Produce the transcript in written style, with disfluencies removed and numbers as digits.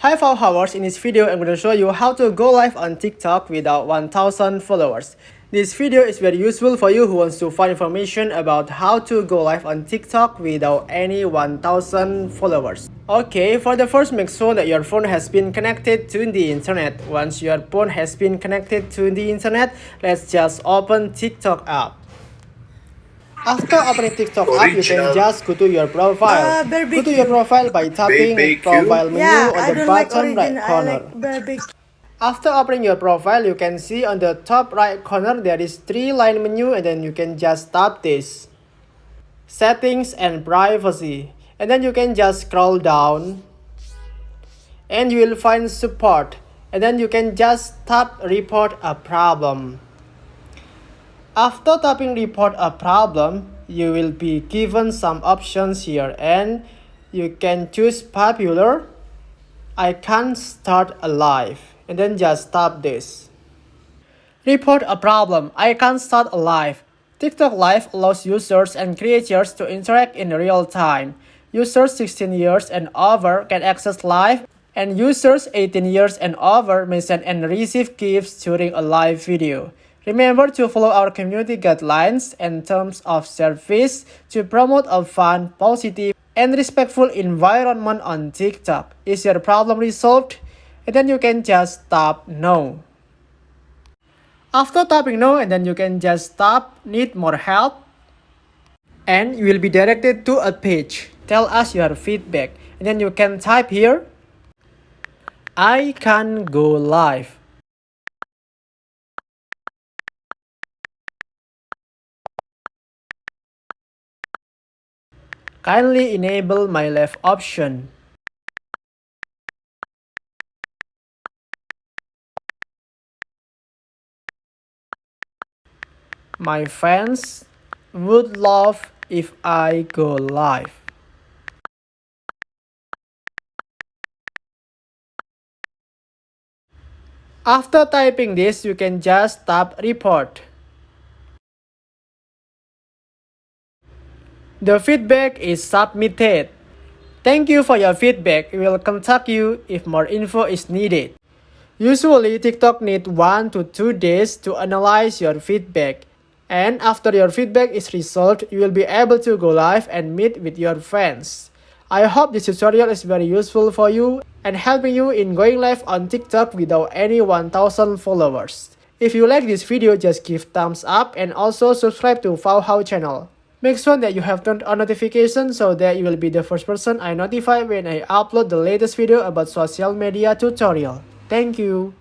Hi Fauhowers, in this video I'm going to show you how to go live on TikTok without 1000 followers. This video is very useful for you who wants to find information about how to go live on TikTok without any 1000 followers. Okay, for the first, make sure that your phone has been connected to the internet. Once your phone has been connected to the internet, let's just open TikTok app. After opening TikTok app, you can just go to your profile. Go to your profile by tapping profile menu on the bottom right corner. After opening your profile, you can see on the top right corner there is 3-line menu, and then you can just tap this. Settings and privacy. And then you can just scroll down and you will find support. And then you can just tap report a problem. After tapping report a problem, you will be given some options here, and you can choose popular. I can't start a live, and then just tap this. Report a problem. I can't start a live. TikTok Live allows users and creators to interact in real time. Users 16 years and over can access live, and users 18 years and over may send and receive gifts during a live video. Remember to follow our community guidelines and terms of service to promote a fun, positive, and respectful environment on TikTok. Is your problem resolved? And then you can just tap no. After tapping no, and then you can just tap need more help, and you will be directed to a page. Tell us your feedback, and then you can type here, I can go live. Kindly enable my live option. My fans would love if I go live. After typing this, you can just tap report. The feedback is submitted. Thank you for your feedback. We will contact you if more info is needed. Usually, TikTok needs 1 to 2 days to analyze your feedback. And after your feedback is resolved, you will be able to go live and meet with your fans. I hope this tutorial is very useful for you and helping you in going live on TikTok without any 1000 followers. If you like this video, just give thumbs up and also subscribe to Fauhow channel. Make sure that you have turned on notifications so that you will be the first person I notify when I upload the latest video about social media tutorial. Thank you.